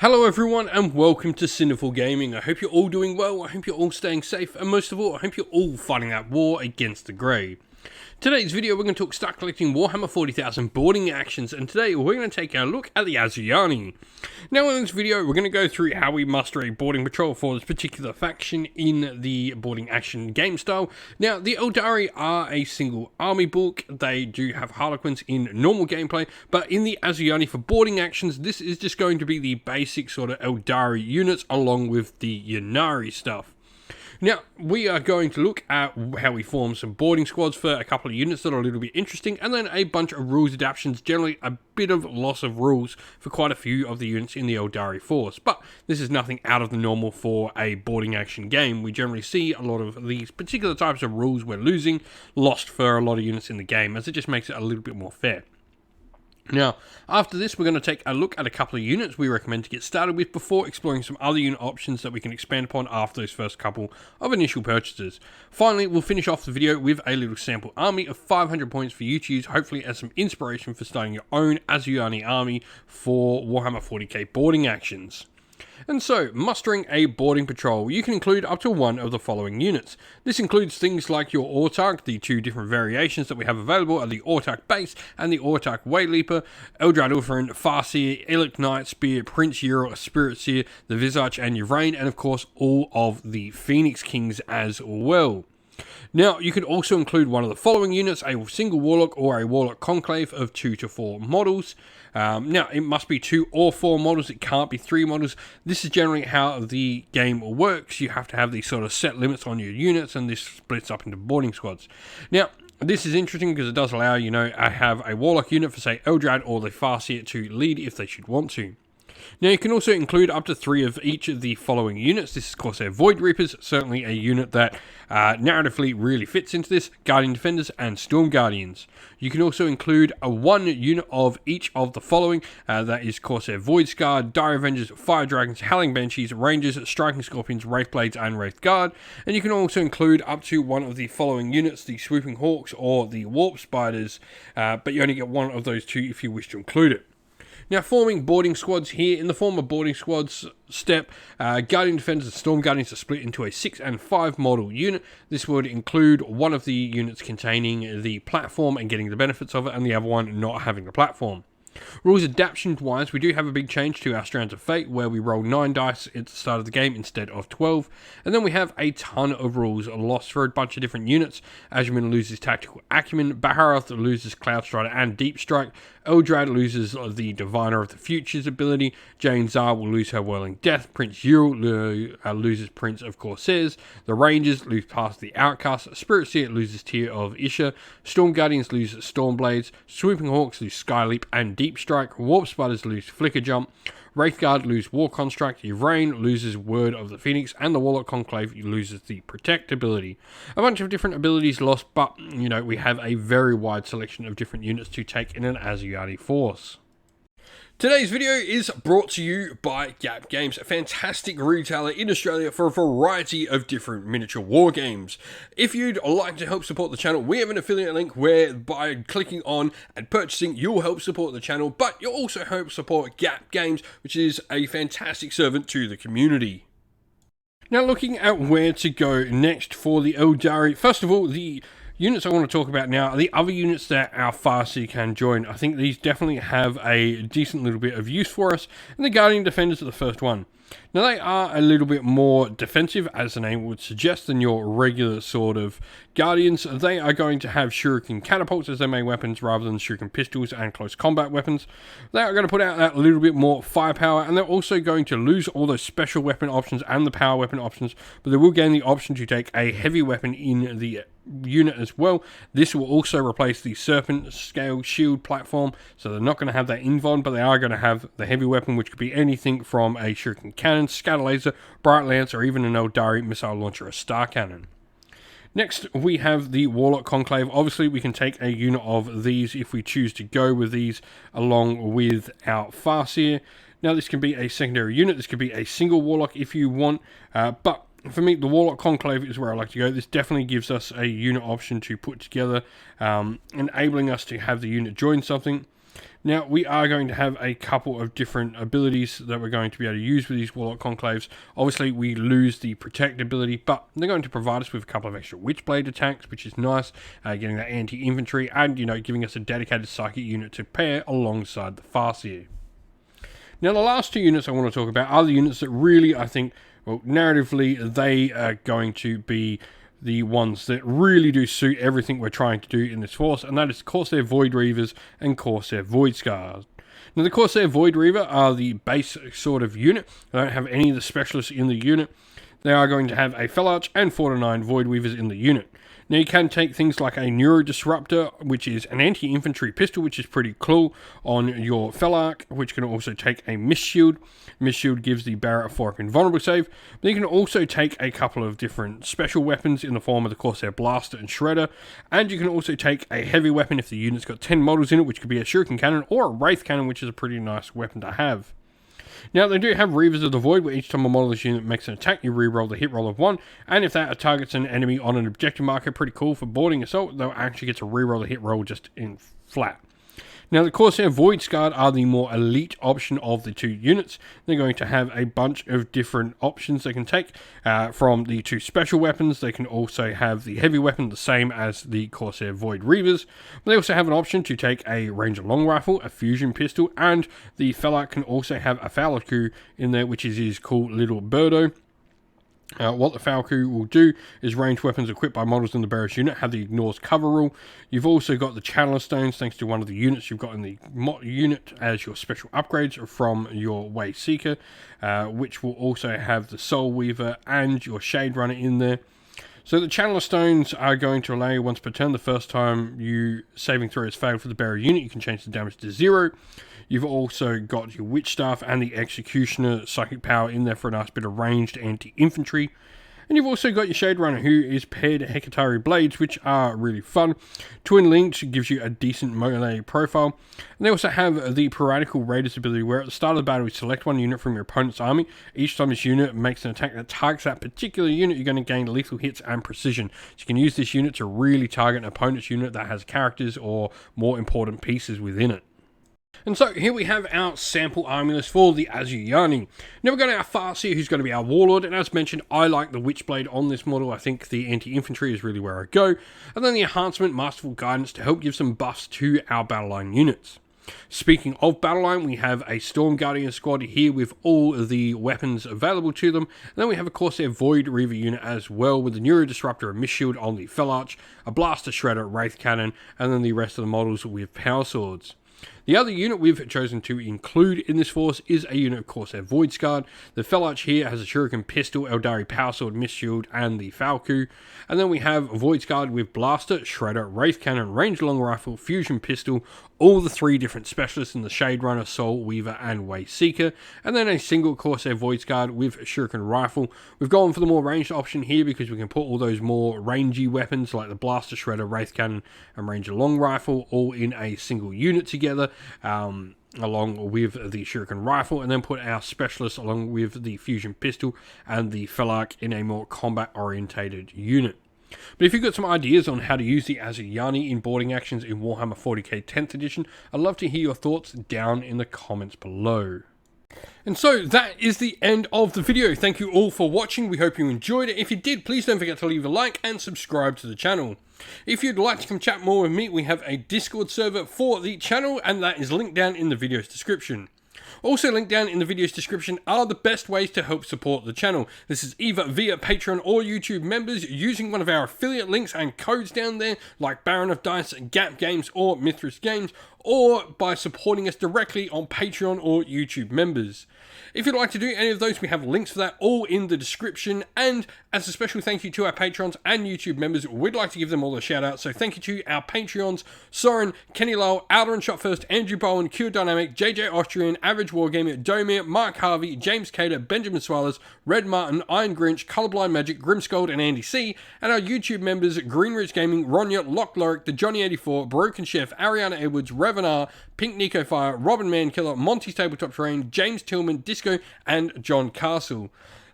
Hello everyone and welcome to Sinful Gaming. I hope you're all doing well, I hope you're all staying safe, and most of all, I hope you're all fighting that war against the grey. Today's video we're going to talk start collecting Warhammer 40,000 boarding actions, and today we're going to take a look at the Asuryani. Now in this video we're going to go through how we muster a boarding patrol for this particular faction in the boarding action game style. Now the Eldari are a single army book, they do have Harlequins in normal gameplay, but in the Asuryani for boarding actions this is just going to be the basic sort of Eldari units along with the Ynnari stuff. Now, we are going to look at how we form some boarding squads for a couple of units that are a little bit interesting, and then a bunch of rules adaptations, generally a bit of loss of rules for quite a few of the units in the Eldari force. But this is nothing out of the normal for a boarding action game. We generally see a lot of these particular types of rules we're losing lost for a lot of units in the game, as it just makes it a little bit more fair. Now, after this, we're going to take a look at a couple of units we recommend to get started with before exploring some other unit options that we can expand upon after those first couple of initial purchases. Finally, we'll finish off the video with a little sample army of 500 points for you to use, hopefully as some inspiration for starting your own Asuryani army for Warhammer 40k boarding actions. And so, mustering a boarding patrol, you can include up to one of the following units. This includes things like your Autarch, the two different variations that we have available are the Autarch Base and the Autarch Wayleaper, Eldrad Ulthuan, Farseer, Elec Knight Spear, Prince Uriel, Spirit Seer, the Visage and Yvraine, and of course all of the Phoenix Kings as well. Now, you could also include one of the following units, a single Warlock or a Warlock Conclave of 2 to 4 models. Now, it must be 2 or 4 models, it can't be 3 models. This is generally how the game works. You have to have these sort of set limits on your units, and this splits up into boarding squads. Now, this is interesting because it does allow, I have a Warlock unit for, say, Eldrad or the Farseer to lead if they should want to. Now, you can also include up to 3 of each of the following units. This is, of course, their Void Reapers, certainly a unit that narratively really fits into this, Guardian Defenders and Storm Guardians. You can also include a 1 unit of each of the following, that is Corsair Void Scar, Dire Avengers, Fire Dragons, Howling Banshees, Rangers, Striking Scorpions, Wraithblades, and Wraith Guard. And you can also include up to 1 of the following units, the Swooping Hawks or the Warp Spiders, but you only get 1 of those 2 if you wish to include it. Now, forming boarding squads here, in the form of boarding squads step, Guardian Defenders and Storm Guardians are split into a 6 and 5 model unit. This would include one of the units containing the platform and getting the benefits of it, and the other one not having the platform. Rules adaptation wise, we do have a big change to our Strands of Fate where we roll 9 dice at the start of the game instead of 12, and then we have a ton of rules lost for a bunch of different units. Azramin loses Tactical Acumen, Baharath loses Cloud Strider and Deep Strike, Eldrad loses the Diviner of the Futures ability, Jane Zar will lose her Whirling Death, Prince Uriel loses Prince of Corsairs, the Rangers lose Past the Outcast, Spirit Seer loses Tear of Isha, Storm Guardians lose Stormblades, Swooping Hawks lose Skyleap and Deep Strike, Warp Spiders lose Flicker Jump, Wraithguard lose War Construct, Yvraine loses Word of the Phoenix, and the Warlock Conclave loses the Protect ability. A bunch of different abilities lost, but, we have a very wide selection of different units to take in an Asuryani force. Today's video is brought to you by Gap Games, a fantastic retailer in Australia for a variety of different miniature war games. If you'd like to help support the channel, we have an affiliate link where by clicking on and purchasing, you'll help support the channel, but you'll also help support Gap Games, which is a fantastic servant to the community. Now, looking at where to go next for the Eldari, first of all, the units I want to talk about now are the other units that our Farseer can join. I think these definitely have a decent little bit of use for us, and the Guardian Defenders are the first one. Now, they are a little bit more defensive, as the name would suggest, than your regular sort of Guardians. They are going to have Shuriken Catapults as their main weapons rather than Shuriken Pistols and close combat weapons. They are going to put out that little bit more firepower, and they're also going to lose all those special weapon options and the power weapon options, but they will gain the option to take a heavy weapon in the unit as well. This will also replace the Serpent Scale Shield platform, so they're not going to have that invuln, but they are going to have the heavy weapon, which could be anything from a Shuriken Cannon, Scatter Laser, Bright Lance, or even an Eldari Missile Launcher or Star Cannon. Next, we have the Warlock Conclave. Obviously, we can take a unit of these if we choose to go with these along with our Farseer. Now, this can be a secondary unit. This could be a single Warlock if you want, but for me, the Warlock Conclave is where I like to go. This definitely gives us a unit option to put together, enabling us to have the unit join something. Now, we are going to have a couple of different abilities that we're going to be able to use with these Warlock Conclaves. Obviously, we lose the Protect ability, but they're going to provide us with a couple of extra Witchblade attacks, which is nice, getting that anti-infantry, and, giving us a dedicated Psychic unit to pair alongside the Farseer. Now, the last two units I want to talk about are the units that really, I think, well, narratively, they are going to be the ones that really do suit everything we're trying to do in this force, and that is Corsair Void Reavers and Corsair Void Scars. Now, the Corsair Void Reaver are the base sort of unit. They don't have any of the specialists in the unit. They are going to have a Fellarch and 4 to 9 Void Weavers in the unit. Now, you can take things like a Neurodisruptor, which is an anti-infantry pistol, which is pretty cool, on your Fellarch, which can also take a Mist Shield. Mist Shield gives the bearer a 4-up invulnerable save. But you can also take a couple of different special weapons in the form of the Corsair Blaster and Shredder, and you can also take a heavy weapon if the unit's got 10 models in it, which could be a Shuriken Cannon or a Wraith Cannon, which is a pretty nice weapon to have. Now, they do have Reavers of the Void, where each time a model of this unit makes an attack, you reroll the hit roll of 1, and if that targets an enemy on an objective marker, pretty cool for boarding assault, they'll actually get to reroll the hit roll just in flat. Now, the Corsair Void Scarred are the more elite option of the two units. They're going to have a bunch of different options they can take from the two special weapons. They can also have the heavy weapon, the same as the Corsair Void Reavers. But they also have an option to take a Ranger Long Rifle, a Fusion Pistol, and the Fellarch can also have a Falcon in there, which is his cool little birdo. What the Falcon will do is ranged weapons equipped by models in the bearer's unit have the ignores cover rule. You've also got the Channeler Stones, thanks to one of the units you've got in the unit as your special upgrades from your Way Seeker, which will also have the Soul Weaver and your Shade Runner in there. So the Channeler Stones are going to allow you once per turn, the first time you saving throw has failed for the bearer unit, you can change the damage to 0. You've also got your Witch Staff and the Executioner Psychic Power in there for a nice bit of ranged anti-infantry. And you've also got your Shade Runner, who is paired to Hekatari Blades, which are really fun. Twin Linked gives you a decent melee profile. And they also have the Piratical Raiders ability, where at the start of the battle, you select one unit from your opponent's army. Each time this unit makes an attack that targets that particular unit, you're going to gain lethal hits and precision. So you can use this unit to really target an opponent's unit that has characters or more important pieces within it. And so here we have our sample army list for the Asuryani. Now we've got our Farseer, who's going to be our Warlord, and as mentioned, I like the Witchblade on this model. I think the anti-infantry is really where I go. And then the enhancement, Masterful Guidance, to help give some buffs to our battle line units. Speaking of battle line, we have a Storm Guardian squad here with all of the weapons available to them. And then we have a Corsair Void Reaver unit as well, with the Neurodisruptor and Mist Shield on the Fellarch, a Blaster Shredder, Wraith Cannon, and then the rest of the models with Power Swords. The other unit we've chosen to include in this force is a unit of Corsair Void Scarred. The Fellarch here has a Shuriken Pistol, Eldari Power Sword, Mist Shield, and the Falcon. And then we have Void Scarred with Blaster, Shredder, Wraith Cannon, Ranged Long Rifle, Fusion Pistol, all the 3 different specialists in the Shade Runner, Soul Weaver, and Way Seeker. And then a single Corsair Void Scarred with Shuriken Rifle. We've gone for the more ranged option here because we can put all those more rangy weapons like the Blaster, Shredder, Wraith Cannon, and Ranger Long Rifle all in a single unit together. Along with the Shuriken Rifle, and then put our specialists along with the Fusion Pistol and the Fellarch in a more combat-orientated unit. But if you've got some ideas on how to use the Asuryani in boarding actions in Warhammer 40k 10th edition, I'd love to hear your thoughts down in the comments below. And so that is the end of the video. Thank you all for watching. We hope you enjoyed it. If you did, please don't forget to leave a like and subscribe to the channel. If you'd like to come chat more with me, we have a Discord server for the channel, and that is linked down in the video's description. Also linked down in the video's description are the best ways to help support the channel. This is either via Patreon or YouTube members using one of our affiliate links and codes down there, like Baron of Dice, Gap Games, or Mithras Games, or by supporting us directly on Patreon or YouTube members. If you'd like to do any of those, we have links for that all in the description. And as a special thank you to our Patrons and YouTube members, we'd like to give them all a shout out. So thank you to our Patreons: Soren, Kenny Lowell, Outer and Shot First, Andrew Bowen, Q Dynamic, JJ Austrian, Average Wargamer, Domir, Mark Harvey, James Cater, Benjamin Swallows, Red Martin, Iron Grinch, Colorblind Magic, Grimscold, and Andy C. And our YouTube members: Greenridge Gaming, Ronya, Lock Lorick, The Johnny84, Broken Chef, Ariana Edwards, Revenar, Pink Nico Fire, Robin Mankiller, Monty's Tabletop Terrain, James Tillman, Disco, and John Castle.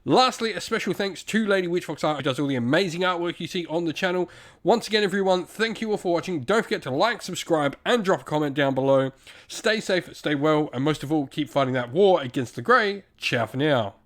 Lastly, a special thanks to Lady Witchfox Art, who does all the amazing artwork you see on the channel. Once again, everyone, thank you all for watching. Don't forget to like, subscribe, and drop a comment down below. Stay safe, stay well, and most of all, keep fighting that war against the Grey. Ciao for now.